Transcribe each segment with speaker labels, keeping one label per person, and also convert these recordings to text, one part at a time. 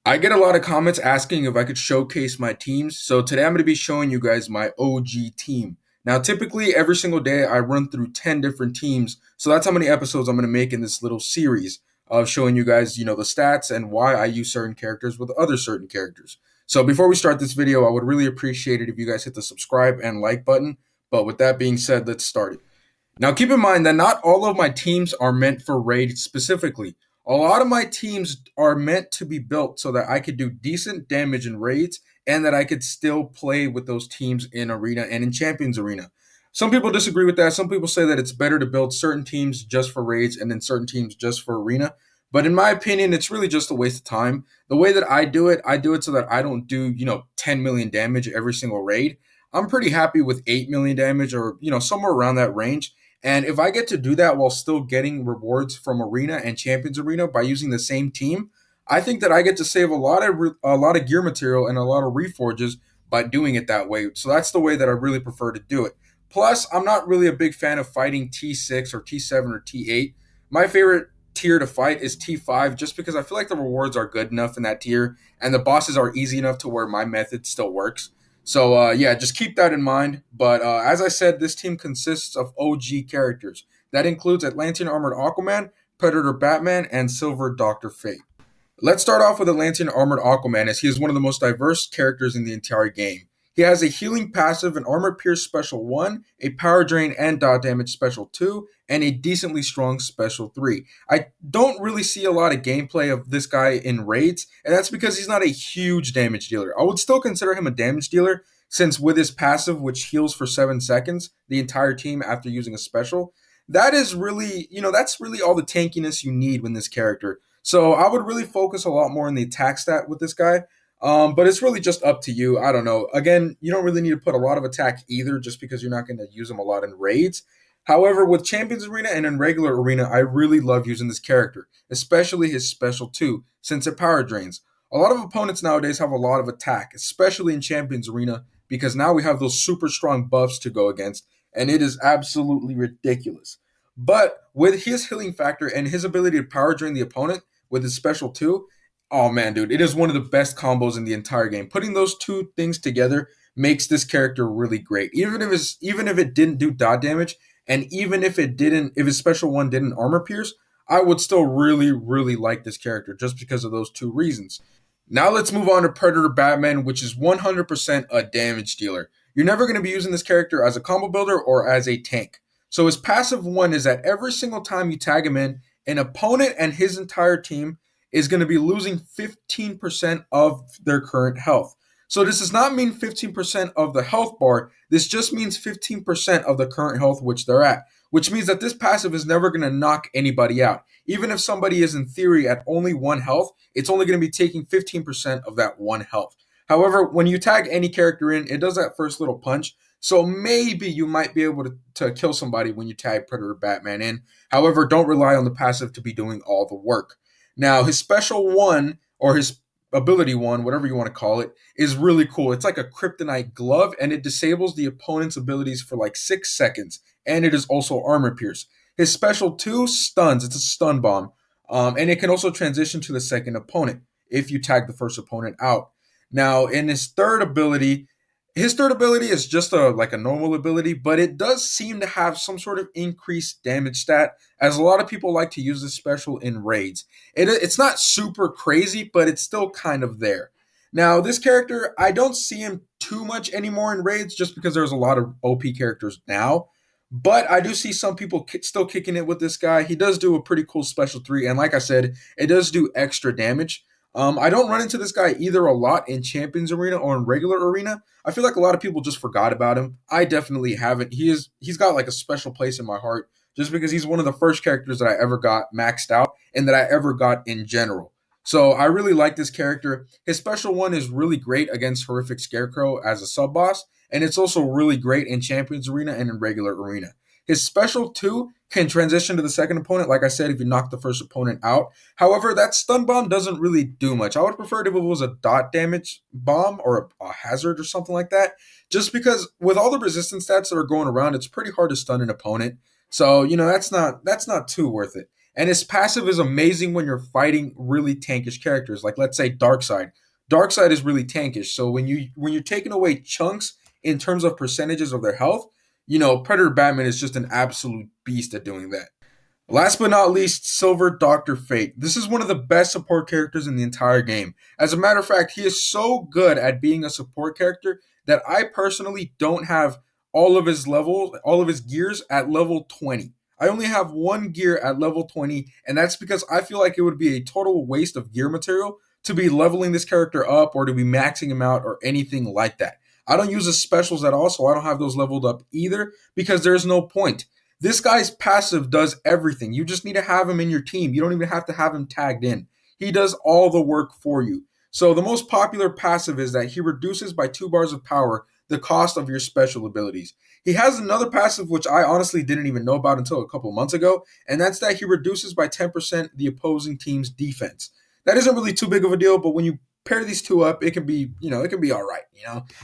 Speaker 1: I get a lot of comments asking if I could showcase my teams. So today I'm going to be showing you guys my OG team. Now, typically every single day I run through 10 different teams. So that's how many episodes I'm going to make in this little series of showing you guys, the stats and why I use certain characters with other certain characters. So before we start this video, I would really appreciate it if you guys hit the subscribe and like button. But with that being said, let's start it. Now, keep in mind that not all of my teams are meant for raid specifically. A lot of my teams are meant to be built so that I could do decent damage in raids and that I could still play with those teams in arena and in champions arena. Some people disagree with that. Some people say that it's better to build certain teams just for raids and then certain teams just for arena. But in my opinion, it's really just a waste of time. The way that I do it so that I don't do, 10 million damage every single raid. I'm pretty happy with 8 million damage or, somewhere around that range. And if I get to do that while still getting rewards from Arena and Champions Arena by using the same team, I think that I get to save a lot of gear material and a lot of reforges by doing it that way. So that's the way that I really prefer to do it. Plus, I'm not really a big fan of fighting T6 or T7 or T8. My favorite tier to fight is T5 just because I feel like the rewards are good enough in that tier and the bosses are easy enough to where my method still works. So yeah, just keep that in mind. But as I said, this team consists of OG characters. That includes Atlantean armored Aquaman, Predator Batman, and Silver Doctor Fate. Let's start off with Atlantean Armored Aquaman, as he is one of the most diverse characters in the entire game. He has a healing passive, an armor pierce special 1, a power drain and dot damage special 2, and a decently strong special 3. I don't really see a lot of gameplay of this guy in raids, and that's because he's not a huge damage dealer. I would still consider him a damage dealer, since with his passive, which heals for 7 seconds, the entire team after using a special, that is really, that's really all the tankiness you need with this character. So I would really focus a lot more on the attack stat with this guy. But it's really just up to you. I don't know. Again, you don't really need to put a lot of attack either, just because you're not going to use him a lot in raids. However, with Champions Arena and in regular arena, I really love using this character, especially his special 2, since it power drains. A lot of opponents nowadays have a lot of attack, especially in Champions Arena, because now we have those super strong buffs to go against, and it is absolutely ridiculous. But with his healing factor and his ability to power drain the opponent, with his special 2, oh man, dude, it is one of the best combos in the entire game. Putting those two things together makes this character really great. Even if it didn't do dot damage, and even if his special 1 didn't armor pierce, I would still really like this character just because of those two reasons. Now let's move on to Predator Batman, which is 100% a damage dealer. You're never going to be using this character as a combo builder or as a tank. So his passive 1 is that every single time you tag him in, an opponent and his entire team is going to be losing 15% of their current health. So this does not mean 15% of the health bar. This just means 15% of the current health which they're at, which means that this passive is never going to knock anybody out. Even if somebody is in theory at only 1 health, it's only going to be taking 15% of that 1 health. However, when you tag any character in, it does that first little punch. So maybe you might be able to kill somebody when you tag Predator Batman in. However, don't rely on the passive to be doing all the work. Now, his special 1 or his ability 1, whatever you want to call it, is really cool. It's like a kryptonite glove, and it disables the opponent's abilities for like 6 seconds, and it is also armor pierce. His special 2 stuns. It's a stun bomb, and it can also transition to the second opponent if you tag the first opponent out. Now, in his third ability is just a normal ability, but it does seem to have some sort of increased damage stat, as a lot of people like to use this special in raids. It's not super crazy, but it's still kind of there. Now, this character, I don't see him too much anymore in raids, just because there's a lot of OP characters now. But I do see some people still kicking it with this guy. He does do a pretty cool special 3, and like I said, it does do extra damage. I don't run into this guy either a lot in Champions Arena or in regular arena. I feel like a lot of people just forgot about him. I definitely haven't. He's got like a special place in my heart just because he's one of the first characters that I ever got maxed out and that I ever got in general. So I really like this character. His special 1 is really great against Horrific Scarecrow as a sub boss, and it's also really great in Champions Arena and in regular arena. His special 2 can transition to the second opponent, like I said, if you knock the first opponent out. However, that stun bomb doesn't really do much. I would prefer it if it was a dot damage bomb or a hazard or something like that, just because with all the resistance stats that are going around, it's pretty hard to stun an opponent. So, that's not too worth it. And his passive is amazing when you're fighting really tankish characters. Like let's say Darkseid. Darkseid is really tankish. So when you're taking away chunks in terms of percentages of their health, Predator Batman is just an absolute beast at doing that. Last but not least, Silver Doctor Fate. This is one of the best support characters in the entire game. As a matter of fact, he is so good at being a support character that I personally don't have all of his gears at level 20. I only have one gear at level 20, and that's because I feel like it would be a total waste of gear material to be leveling this character up or to be maxing him out or anything like that. I don't use his specials at all, so I don't have those leveled up either because there's no point. This guy's passive does everything. You just need to have him in your team. You don't even have to have him tagged in. He does all the work for you. So the most popular passive is that he reduces by 2 bars of power the cost of your special abilities. He has another passive which I honestly didn't even know about until a couple months ago, and that's that he reduces by 10% the opposing team's defense. That isn't really too big of a deal, but when you pair these two up, it can be all right.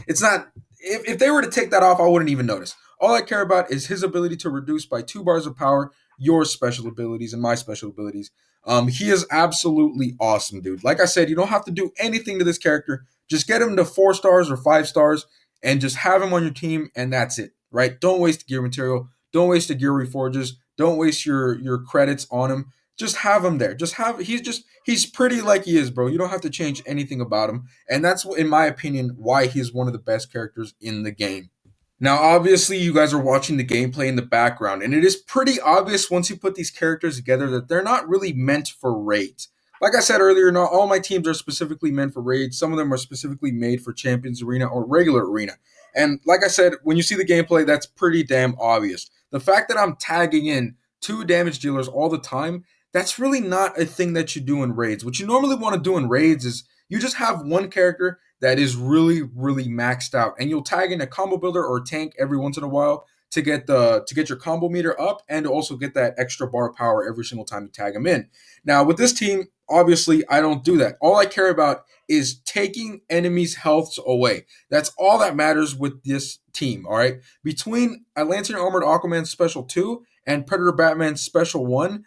Speaker 1: It's not. If they were to take that off, I wouldn't even notice. All I care about is his ability to reduce by 2 bars of power your special abilities and my special abilities. He is absolutely awesome, dude. Like I said, you don't have to do anything to this character. Just get him to 4 stars or 5 stars and just have him on your team, and that's it, right? Don't waste gear material. Don't waste the gear reforges. Don't waste your credits on him. Just have him there. He's pretty like he is, bro. You don't have to change anything about him. And that's, in my opinion, why he's one of the best characters in the game. Now, obviously, you guys are watching the gameplay in the background, and it is pretty obvious once you put these characters together that they're not really meant for raids. Like I said earlier, not all my teams are specifically meant for raids. Some of them are specifically made for Champions Arena or regular arena. And like I said, when you see the gameplay, that's pretty damn obvious. The fact that I'm tagging in 2 damage dealers all the time, that's really not a thing that you do in raids. What you normally want to do in raids is you just have one character that is really, really maxed out, and you'll tag in a combo builder or a tank every once in a while to get your combo meter up and to also get that extra bar power every single time you tag them in. Now with this team, obviously I don't do that. All I care about is taking enemies' healths away. That's all that matters with this team. All right, between Atlantean Armored Aquaman Special 2 and Predator Batman Special 1,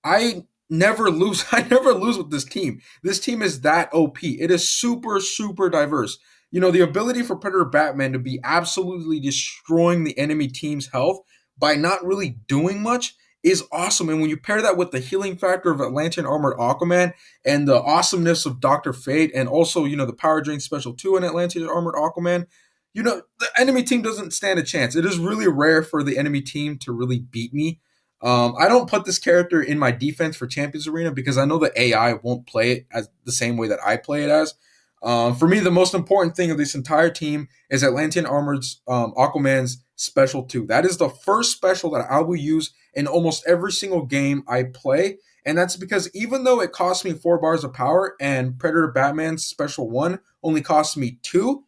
Speaker 1: I never lose. I never lose with this team. This team is that OP. It is super, super diverse. The ability for Predator Batman to be absolutely destroying the enemy team's health by not really doing much is awesome. And when you pair that with the healing factor of Atlantean Armored Aquaman and the awesomeness of Dr. Fate and also, the Power Drain Special 2 in Atlantean Armored Aquaman, the enemy team doesn't stand a chance. It is really rare for the enemy team to really beat me. I don't put this character in my defense for Champions Arena because I know the AI won't play it as the same way that I play it as. For me, the most important thing of this entire team is Atlantean Armored's Aquaman's Special 2. That is the first special that I will use in almost every single game I play. And that's because even though it costs me 4 bars of power and Predator Batman's Special 1 only costs me 2,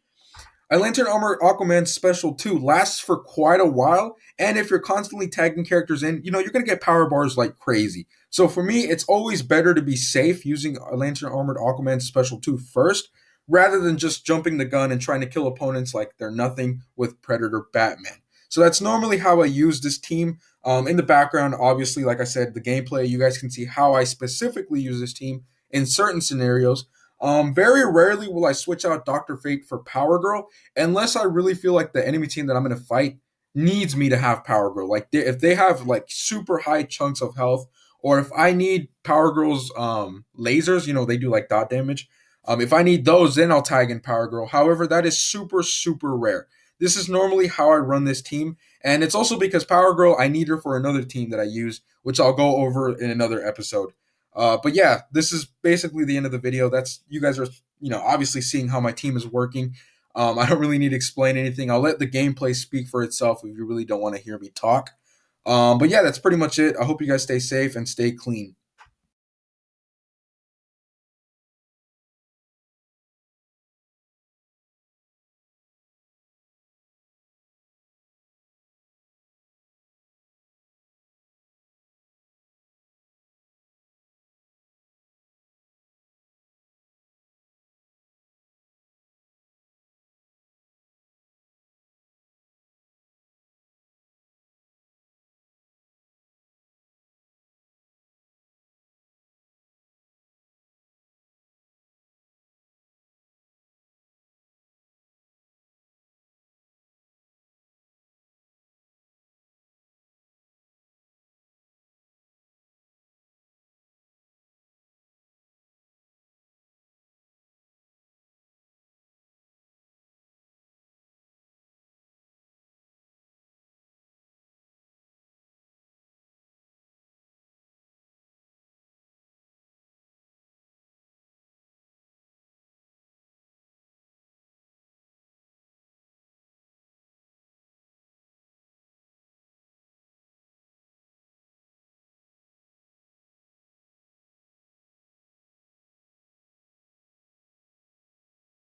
Speaker 1: Atlantean Armor Aquaman Special 2 lasts for quite a while, and if you're constantly tagging characters in, you're going to get power bars like crazy. So for me, it's always better to be safe using Atlantean Armored Aquaman Special 2 first, rather than just jumping the gun and trying to kill opponents like they're nothing with Predator Batman. So that's normally how I use this team. In the background, obviously, like I said, the gameplay, you guys can see how I specifically use this team in certain scenarios. Very rarely will I switch out Dr. Fate for Power Girl unless I really feel like the enemy team that I'm going to fight needs me to have Power Girl. Like if they have like super high chunks of health, or if I need Power Girl's lasers, they do like dot damage. If I need those, then I'll tag in Power Girl. However, that is super, super rare. This is normally how I run this team, and it's also because Power Girl, I need her for another team that I use, which I'll go over in another episode. But yeah, this is basically the end of the video. That's, you guys are, obviously seeing how my team is working. I don't really need to explain anything. I'll let the gameplay speak for itself if you really don't want to hear me talk. But yeah, that's pretty much it. I hope you guys stay safe and stay clean.